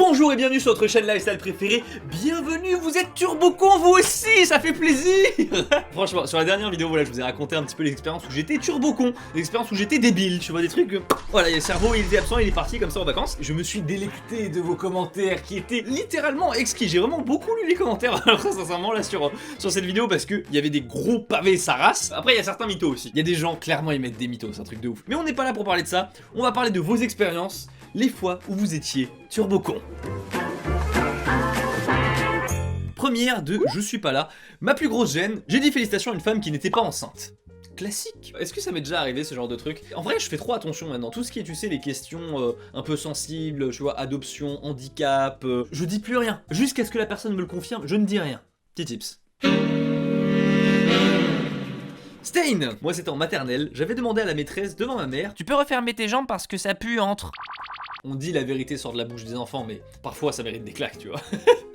Bonjour et bienvenue sur votre chaîne lifestyle préférée. Bienvenue, vous êtes turbocon vous aussi, ça fait plaisir. Franchement, sur la dernière vidéo, voilà, je vous ai raconté un petit peu l'expérience où j'étais turbocon, l'expérience où j'étais débile, tu vois, des trucs. Voilà, le cerveau il était absent, il est parti comme ça en vacances. Je me suis délecté de vos commentaires qui étaient littéralement exquis. J'ai vraiment beaucoup lu les commentaires, alors sincèrement là sur cette vidéo parce que il y avait des gros pavés sa race. Après il y a certains mythos aussi. Il y a des gens clairement ils mettent des mythos, c'est un truc de ouf. Mais on n'est pas là pour parler de ça. On va parler de vos expériences, les fois où vous étiez turbocon. Première de je suis pas là. Ma plus grosse gêne, j'ai dit félicitations à une femme qui n'était pas enceinte. Classique. Est-ce que ça m'est déjà arrivé ce genre de truc? En vrai je fais trop attention maintenant, tout ce qui est tu sais les questions un peu sensibles, tu vois, adoption, handicap, je dis plus rien, jusqu'à ce que la personne me le confirme, je ne dis rien. Petit tips. Stain! Moi c'était en maternelle, j'avais demandé à la maîtresse devant ma mère, tu peux refermer tes jambes parce que ça pue entre. On dit la vérité sort de la bouche des enfants, mais parfois ça mérite des claques, tu vois.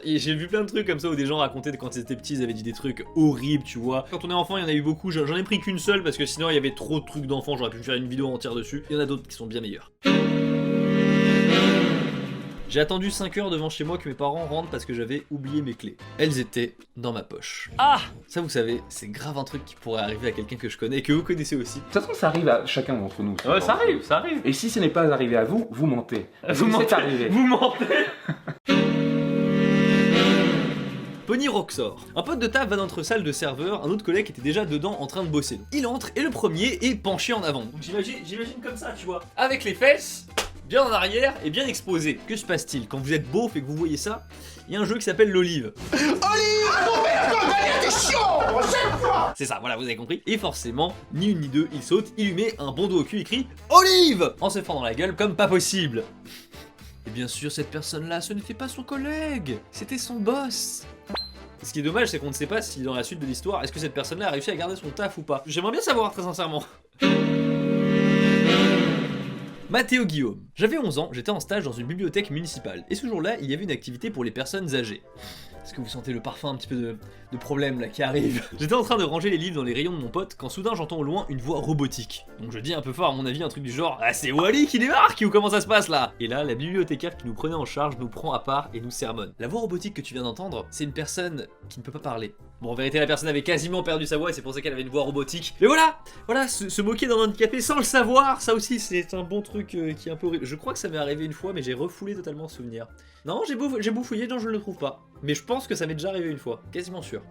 Et j'ai vu plein de trucs comme ça où des gens racontaient que quand ils étaient petits, ils avaient dit des trucs horribles, tu vois. Quand on est enfant, il y en a eu beaucoup, j'en ai pris qu'une seule parce que sinon il y avait trop de trucs d'enfants, j'aurais pu faire une vidéo entière dessus. Il y en a d'autres qui sont bien meilleurs. J'ai attendu 5 heures devant chez moi que mes parents rentrent parce que j'avais oublié mes clés. Elles étaient dans ma poche. Ah! Ça vous savez, c'est grave un truc qui pourrait arriver à quelqu'un que je connais et que vous connaissez aussi. De toute façon, ça arrive à chacun d'entre nous. Ouais, ça arrive, ça arrive. Et si ce n'est pas arrivé à vous, vous mentez. Vous mentez. Arrivé. Vous mentez. Pony Roxor. Un pote de taf va dans notre salle de serveur, un autre collègue était déjà dedans en train de bosser. Il entre et le premier est penché en avant. Donc j'imagine comme ça, tu vois. Avec les fesses bien en arrière et bien exposé. Que se passe-t-il? Quand vous êtes beauf et que vous voyez ça, il y a un jeu qui s'appelle l'Olive. C'est ça, voilà, vous avez compris. Et forcément, ni une ni deux, il saute, il lui met un bon dos au cul et crie Olive en se fendant la gueule comme pas possible. Et bien sûr, cette personne-là, ce n'était pas son collègue, c'était son boss. Ce qui est dommage, c'est qu'on ne sait pas si dans la suite de l'histoire, est-ce que cette personne-là a réussi à garder son taf ou pas. J'aimerais bien savoir, très sincèrement. Mathéo Guillaume. J'avais 11 ans, j'étais en stage dans une bibliothèque municipale, et ce jour-là, il y avait une activité pour les personnes âgées. Est-ce que vous sentez le parfum un petit peu de problème là qui arrive? J'étais en train de ranger les livres dans les rayons de mon pote quand soudain j'entends au loin une voix robotique. Donc je dis un peu fort à mon avis un truc du genre ah c'est Wally qui débarque ou comment ça se passe là? Et là la bibliothécaire qui nous prenait en charge nous prend à part et nous sermonne. La voix robotique que tu viens d'entendre, c'est une personne qui ne peut pas parler. Bon en vérité la personne avait quasiment perdu sa voix et c'est pour ça qu'elle avait une voix robotique. Mais voilà, se moquer d'un handicapé sans le savoir, ça aussi c'est un bon truc qui est un peu horrible. Je crois que ça m'est arrivé une fois mais j'ai refoulé totalement ce souvenir. Non j'ai bouffouillé, non je ne le trouve pas. Mais je pense que ça m'est déjà arrivé une fois, quasiment sûr.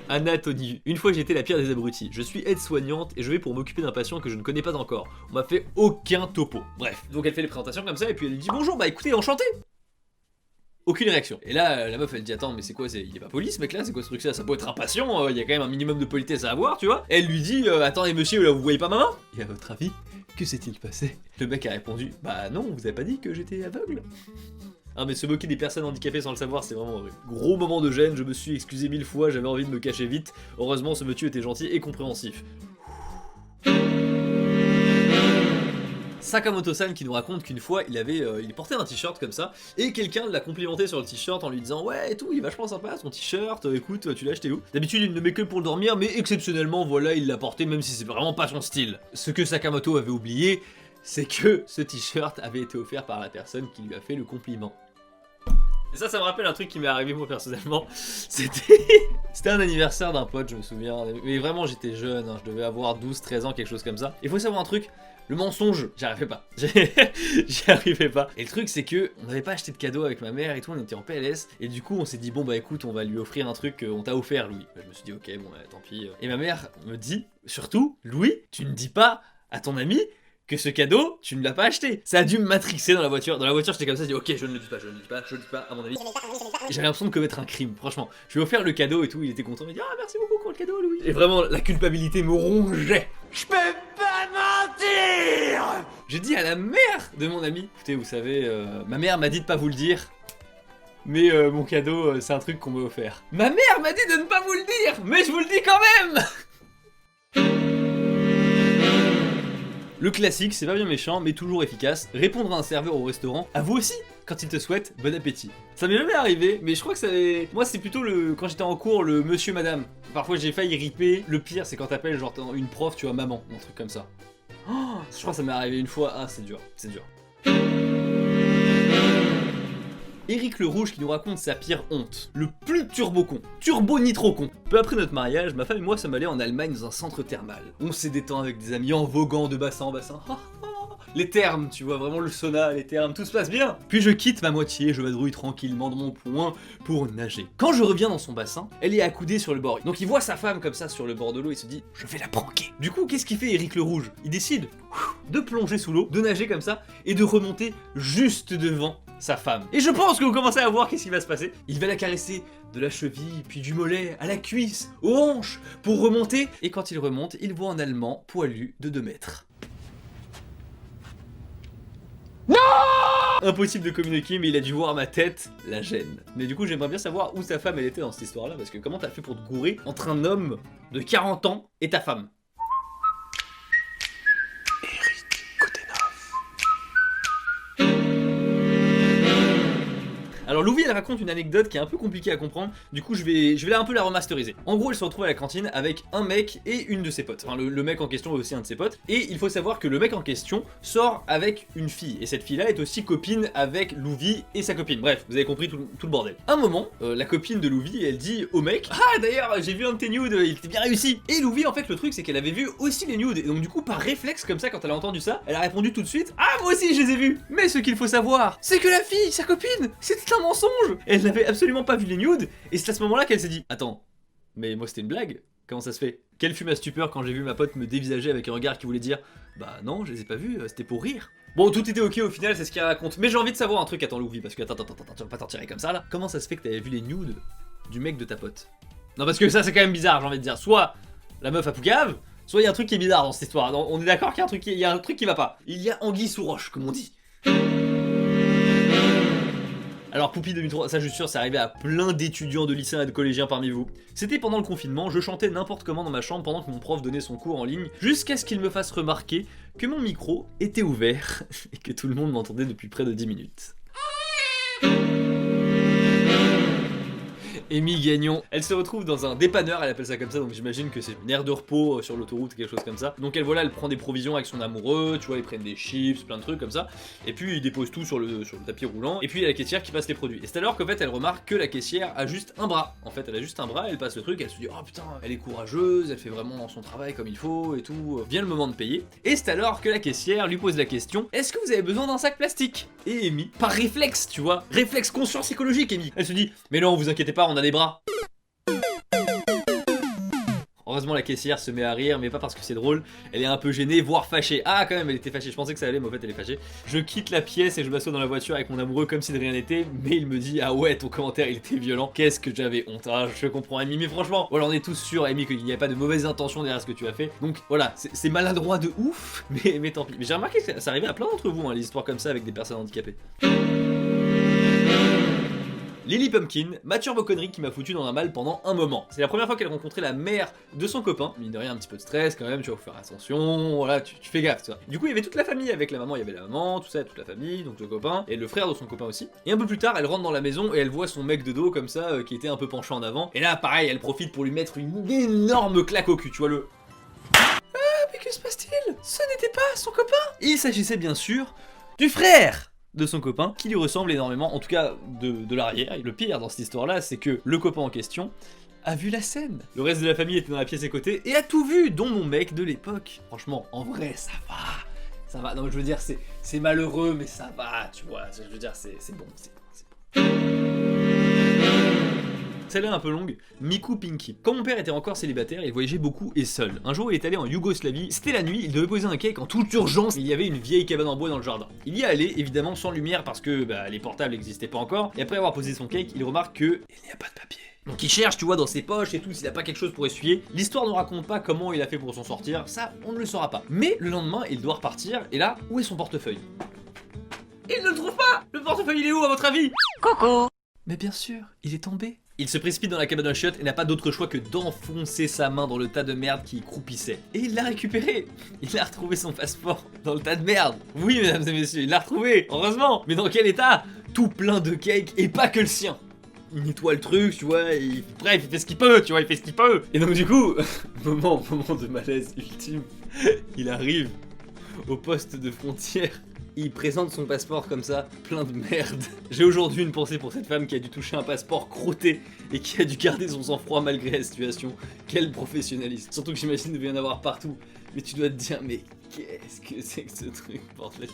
Anatomie. Une fois j'étais la pire des abrutis. Je suis aide-soignante et je vais pour m'occuper d'un patient que je ne connais pas encore. On m'a fait aucun topo. Bref, donc elle fait les présentations comme ça et puis elle dit bonjour, bah écoutez, enchanté. Aucune réaction. Et là, la meuf elle dit attends mais c'est quoi, il est pas poli ce mec là, c'est quoi ce truc là, ça peut être un patient, il y a quand même un minimum de politesse à avoir, tu vois. Elle lui dit attendez monsieur, là vous voyez pas ma main? Et à votre avis, que s'est-il passé? Le mec a répondu bah non, vous avez pas dit que j'étais aveugle? Ah mais se moquer des personnes handicapées sans le savoir c'est vraiment horrible. Gros moment de gêne, je me suis excusé 1000 fois, j'avais envie de me cacher vite. Heureusement ce monsieur était gentil et compréhensif. Sakamoto-san qui nous raconte qu'une fois il portait un t-shirt comme ça et quelqu'un l'a complimenté sur le t-shirt en lui disant ouais et tout, il est vachement sympa ton t-shirt, écoute tu l'as acheté où? D'habitude il ne met que pour le dormir mais exceptionnellement voilà il l'a porté même si c'est vraiment pas son style. Ce que Sakamoto avait oublié, c'est que ce t-shirt avait été offert par la personne qui lui a fait le compliment. Et ça me rappelle un truc qui m'est arrivé moi personnellement. C'était un anniversaire d'un pote, je me souviens. Mais vraiment j'étais jeune, hein, je devais avoir 12-13 ans, quelque chose comme ça. Il faut savoir un truc, le mensonge, j'y arrivais pas. J'y arrivais pas. Et le truc c'est que on n'avait pas acheté de cadeau avec ma mère et tout, on était en PLS. Et du coup on s'est dit bon bah écoute on va lui offrir un truc qu'on t'a offert Louis. Je me suis dit ok bon bah, tant pis. Et ma mère me dit surtout Louis tu ne dis pas à ton ami que ce cadeau, tu ne l'as pas acheté. Ça a dû me matrixer dans la voiture. Dans la voiture, j'étais comme ça, je dis ok, je ne le dis pas, à mon avis. J'avais l'impression de commettre un crime, franchement. Je lui ai offert le cadeau et tout, il était content, il m'a dit ah merci beaucoup pour le cadeau, Louis. Et vraiment, la culpabilité me rongeait. Je peux pas mentir. J'ai dit à la mère de mon ami, écoutez, vous savez, ma mère m'a dit de pas vous le dire. Mais mon cadeau, c'est un truc qu'on m'a offert. Ma mère m'a dit de ne pas vous le dire, mais je vous le dis quand même. Le classique, c'est pas bien méchant, mais toujours efficace. Répondre à un serveur au restaurant, à vous aussi, quand il te souhaite bon appétit. Ça m'est jamais arrivé, mais je crois que ça... Moi, c'est plutôt quand j'étais en cours, le monsieur, madame. Parfois, j'ai failli riper. Le pire, c'est quand t'appelles genre une prof, tu vois, maman, ou un truc comme ça. Oh, je crois que ça m'est arrivé une fois. Ah, c'est dur, c'est dur. Éric le Rouge qui nous raconte sa pire honte. Le plus turbo con. Turbo nitro con. Peu après notre mariage, ma femme et moi sommes allés en Allemagne dans un centre thermal. On s'est détend avec des amis en voguant de bassin en bassin. Les thermes, tu vois, vraiment le sauna, les thermes, tout se passe bien. Puis je quitte ma moitié, je vadrouille tranquillement dans mon point pour nager. Quand je reviens dans son bassin, elle est accoudée sur le bord. Donc il voit sa femme comme ça sur le bord de l'eau et se dit « Je vais la pranker ». Du coup, qu'est-ce qu'il fait Éric le Rouge? Il décide de plonger sous l'eau, de nager comme ça et de remonter juste devant sa femme. Et je pense que vous commencez à voir qu'est-ce qui va se passer. Il va la caresser de la cheville, puis du mollet, à la cuisse, aux hanches, pour remonter. Et quand il remonte, il voit un Allemand poilu de 2 mètres. Non! Impossible de communiquer, mais il a dû voir ma tête, la gêne. Mais du coup, j'aimerais bien savoir où sa femme elle était dans cette histoire-là, parce que comment t'as fait pour te gourer entre un homme de 40 ans et ta femme? Alors Louvi elle raconte une anecdote qui est un peu compliquée à comprendre, du coup je vais un peu la remasteriser. En gros elle se retrouve à la cantine avec un mec et une de ses potes. Enfin le mec en question est aussi un de ses potes. Et il faut savoir que le mec en question sort avec une fille. Et cette fille là est aussi copine avec Louvi et sa copine. Bref, vous avez compris tout le bordel. Un moment, la copine de Louvi elle dit au mec « Ah d'ailleurs j'ai vu un de tes nudes, il était bien réussi !» Et Louvi en fait le truc c'est qu'elle avait vu aussi les nudes. Et donc du coup par réflexe comme ça quand elle a entendu ça, elle a répondu tout de suite « Ah moi aussi je les ai vus !» Mais ce qu'il faut savoir, c'est que la fille, sa copine, c'était un mensonge. Elle n'avait absolument pas vu les nudes, et c'est à ce moment-là qu'elle s'est dit « Attends, mais moi c'était une blague? Comment ça se fait ?» Quelle fut ma stupeur quand j'ai vu ma pote me dévisager avec un regard qui voulait dire « Bah non, je les ai pas vus, c'était pour rire. » Bon, tout était ok au final, c'est ce qu'il raconte. Mais j'ai envie de savoir un truc, attends Louvi, parce que attends, tu vas pas t'en tirer comme ça là. Comment ça se fait que t'avais vu les nudes du mec de ta pote? Non parce que ça c'est quand même bizarre, j'ai envie de dire. Soit la meuf a poucave, soit il y a un truc qui est bizarre dans cette histoire. On est d'accord qu'il y a un truc qui va pas. Il y a anguille sous roche, comme on dit. Alors Poupie 2003, ça je suis sûr, c'est arrivé à plein d'étudiants de lycéens et de collégiens parmi vous. C'était pendant le confinement, je chantais n'importe comment dans ma chambre pendant que mon prof donnait son cours en ligne, jusqu'à ce qu'il me fasse remarquer que mon micro était ouvert et que tout le monde m'entendait depuis près de 10 minutes. Amy Gagnon, elle se retrouve dans un dépanneur, elle appelle ça comme ça, donc j'imagine que c'est une aire de repos sur l'autoroute, quelque chose comme ça. Donc elle prend des provisions avec son amoureux, tu vois, ils prennent des chips, plein de trucs comme ça, et puis ils déposent tout sur le tapis roulant, et puis il y a la caissière qui passe les produits. Et c'est alors qu'en fait elle remarque que la caissière a juste un bras. En fait elle a juste un bras, elle passe le truc, elle se dit oh putain, elle est courageuse, elle fait vraiment son travail comme il faut et tout, vient le moment de payer. Et c'est alors que la caissière lui pose la question, est-ce que vous avez besoin d'un sac plastique? Et Amy, par réflexe, tu vois, réflexe conscient psychologique Amy, elle se dit mais non vous inquiétez pas, on a des bras. Heureusement la caissière se met à rire, mais pas parce que c'est drôle, elle est un peu gênée, voire fâchée. Ah quand même elle était fâchée, je pensais que ça allait mais en fait elle est fâchée. Je quitte la pièce et je m'assois dans la voiture avec mon amoureux comme si de rien n'était, mais il me dit ah ouais ton commentaire il était violent, qu'est-ce que j'avais honte. Ah je comprends Amy, mais franchement, voilà on est tous sûrs Amy qu'il n'y a pas de mauvaise intention derrière ce que tu as fait, donc voilà, c'est maladroit de ouf, mais tant pis. Mais j'ai remarqué que ça arrivait à plein d'entre vous, hein, les histoires comme ça avec des personnes handicapées. Lily Pumpkin mature vos conneries qui m'a foutu dans un mal pendant un moment. C'est la première fois qu'elle rencontrait la mère de son copain. Mine de rien, un petit peu de stress quand même, tu vas faire attention, voilà, tu fais gaffe, tu vois. Du coup, il y avait toute la famille avec la maman, il y avait la maman, tout ça, toute la famille, donc le copain, et le frère de son copain aussi. Et un peu plus tard, elle rentre dans la maison et elle voit son mec de dos comme ça, qui était un peu penchant en avant. Et là, pareil, elle profite pour lui mettre une énorme claque au cul, tu vois le... Ah, mais que se passe-t-il? Ce n'était pas son copain. Il s'agissait bien sûr du frère de son copain, qui lui ressemble énormément, en tout cas de l'arrière. Et le pire dans cette histoire-là, c'est que le copain en question a vu la scène. Le reste de la famille était dans la pièce à côté et a tout vu, dont mon mec de l'époque. Franchement, en vrai, ça va. Ça va, non mais je veux dire, c'est malheureux, mais ça va, tu vois. Je veux dire, c'est bon, c'est bon. Celle-là un peu longue, Miku Pinky. Quand mon père était encore célibataire, il voyageait beaucoup et seul. Un jour, il est allé en Yougoslavie, c'était la nuit, il devait poser un cake en toute urgence, mais il y avait une vieille cabane en bois dans le jardin. Il y est allé, évidemment sans lumière parce que les portables n'existaient pas encore, et après avoir posé son cake, il remarque que il n'y a pas de papier. Donc il cherche, tu vois, dans ses poches et tout, s'il a pas quelque chose pour essuyer. L'histoire ne raconte pas comment il a fait pour s'en sortir, ça, on ne le saura pas. Mais le lendemain, il doit repartir, et là, où est son portefeuille? Il ne le trouve pas! Le portefeuille, il est où, à votre avis? Coucou! Mais bien sûr, il est tombé. Il se précipite dans la cabane à chiottes et n'a pas d'autre choix que d'enfoncer sa main dans le tas de merde qui y croupissait. Et il l'a récupéré. Il a retrouvé son passeport dans le tas de merde. Oui, mesdames et messieurs, il l'a retrouvé, heureusement. Mais dans quel état? Tout plein de cake et pas que le sien. Il nettoie le truc, tu vois, bref, il fait ce qu'il peut, tu vois, il fait ce qu'il peut. Et donc du coup, moment de malaise ultime, il arrive au poste de frontière. Il présente son passeport comme ça, plein de merde. J'ai aujourd'hui une pensée pour cette femme qui a dû toucher un passeport croûté et qui a dû garder son sang-froid malgré la situation. Quel professionnaliste. Surtout que j'imagine qu'il devait y en avoir partout. Mais tu dois te dire, mais qu'est-ce que c'est que ce truc, bordel.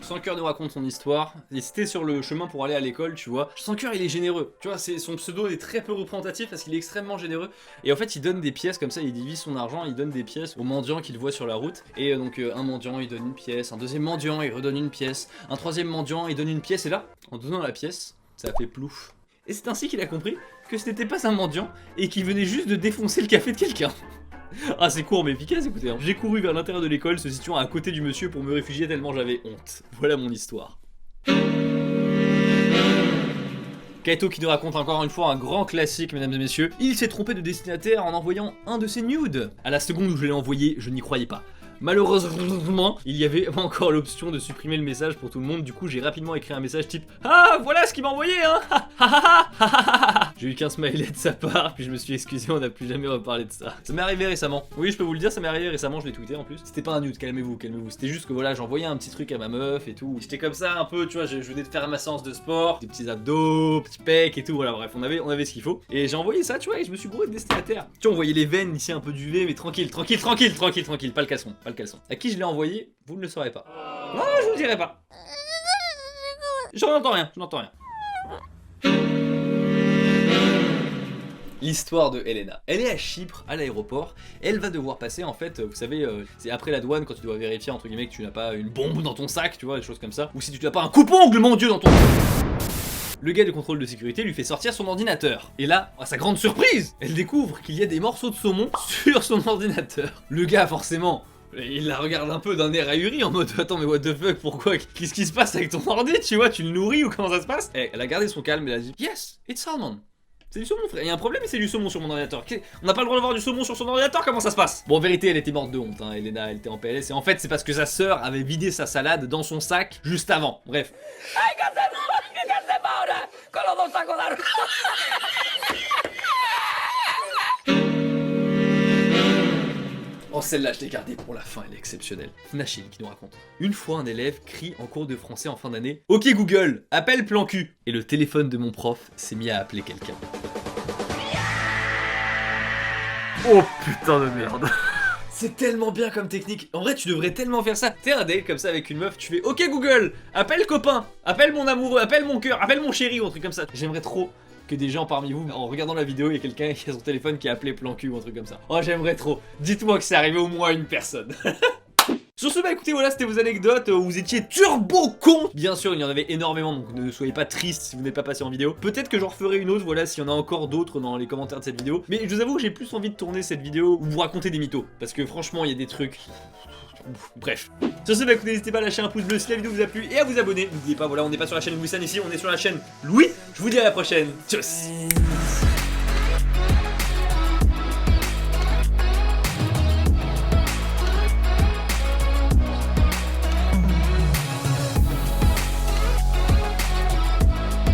Sans cœur nous raconte son histoire, et c'était sur le chemin pour aller à l'école, tu vois. Sans cœur il est généreux, tu vois, son pseudo est très peu représentatif parce qu'il est extrêmement généreux. Et en fait il donne des pièces comme ça, il divise son argent, il donne des pièces aux mendiants qu'il voit sur la route. Et donc un mendiant il donne une pièce, un deuxième mendiant il redonne une pièce, un troisième mendiant il donne une pièce, et là, en donnant la pièce, ça a fait plouf. Et c'est ainsi qu'il a compris que ce n'était pas un mendiant, et qu'il venait juste de défoncer le café de quelqu'un. Ah c'est court mais efficace, écoutez hein. J'ai couru vers l'intérieur de l'école se situant à côté du monsieur pour me réfugier tellement j'avais honte. Voilà mon histoire. Kaito qui nous raconte encore une fois un grand classique, mesdames et messieurs. Il s'est trompé de destinataire en envoyant un de ses nudes. À la seconde où je l'ai envoyé, je n'y croyais pas. Malheureusement, il y avait encore l'option de supprimer le message pour tout le monde, du coup j'ai rapidement écrit un message type « Ah, voilà ce qu'il m'a envoyé hein !» J'ai eu qu'un smiley de sa part, puis je me suis excusé, on n'a plus jamais reparlé de ça. Ça m'est arrivé récemment. Oui, je peux vous le dire, ça m'est arrivé récemment, je l'ai tweeté en plus. C'était pas un nude, calmez-vous, calmez-vous. C'était juste que voilà, j'envoyais un petit truc à ma meuf et tout. J'étais comme ça un peu, tu vois, je venais de faire ma séance de sport, des petits abdos, petits pecs et tout, voilà, bref, on avait ce qu'il faut. Et j'ai envoyé ça, tu vois, et je me suis bourré de destinataire. Tu vois, on voyait les veines ici un peu duvet, mais tranquille, tranquille, tranquille, tranquille, tranquille, pas le caleçon, pas le caleçon. À qui je l'ai envoyé, vous ne le saurez pas. Non, je vous le dirai pas. Je n'entends rien, je n'entends rien. L'histoire de Elena. Elle est à Chypre, à l'aéroport, elle va devoir passer en fait, vous savez, c'est après la douane quand tu dois vérifier entre guillemets que tu n'as pas une bombe dans ton sac, tu vois, des choses comme ça, ou si tu n'as pas un coupe-ongle, mon dieu, dans ton... Le gars de contrôle de sécurité lui fait sortir son ordinateur. Et là, à sa grande surprise, elle découvre qu'il y a des morceaux de saumon sur son ordinateur. Le gars, forcément... Il la regarde un peu d'un air ahuri en mode attends mais what the fuck, pourquoi, qu'est-ce qui se passe avec ton ordi, tu vois, tu le nourris ou comment ça se passe? Elle a gardé son calme et elle a dit yes, it's salmon. C'est du saumon frère, il y a un problème mais c'est du saumon sur mon ordinateur. On n'a pas le droit d'avoir du saumon sur son ordinateur, comment ça se passe? Bon en vérité elle était morte de honte, hein. Elena elle était en PLS et en fait c'est parce que sa sœur avait vidé sa salade dans son sac juste avant, bref. Oh celle-là je l'ai gardée pour la fin, elle est exceptionnelle. Fnachine qui nous raconte. Une fois un élève crie en cours de français en fin d'année « Ok Google, appelle plan cul !» Et le téléphone de mon prof s'est mis à appeler quelqu'un. Oh putain de merde. C'est tellement bien comme technique. En vrai tu devrais tellement faire ça. T'es un date comme ça avec une meuf, tu fais « Ok Google, appelle copain, appelle mon amoureux, appelle mon cœur, appelle mon chéri » ou un truc comme ça. J'aimerais trop que des gens parmi vous, en regardant la vidéo, il y a quelqu'un qui a son téléphone qui a appelé plan cul ou un truc comme ça. Oh j'aimerais trop. Dites-moi que c'est arrivé au moins à une personne. Sur ce, bah écoutez, voilà, c'était vos anecdotes où vous étiez turbo con. Bien sûr, il y en avait énormément, donc ne soyez pas tristes si vous n'êtes pas passé en vidéo. Peut-être que j'en referai une autre, voilà, s'il y en a encore d'autres dans les commentaires de cette vidéo. Mais je vous avoue que j'ai plus envie de tourner cette vidéo où vous racontez des mythos. Parce que franchement, il y a des trucs... Bref. Sur ce, bah écoutez, n'hésitez pas à lâcher un pouce bleu si la vidéo vous a plu et à vous abonner. N'oubliez pas, voilà, on n'est pas sur la chaîne Wissan ici, on est sur la chaîne Louis. Je vous dis à la prochaine. Tchuss.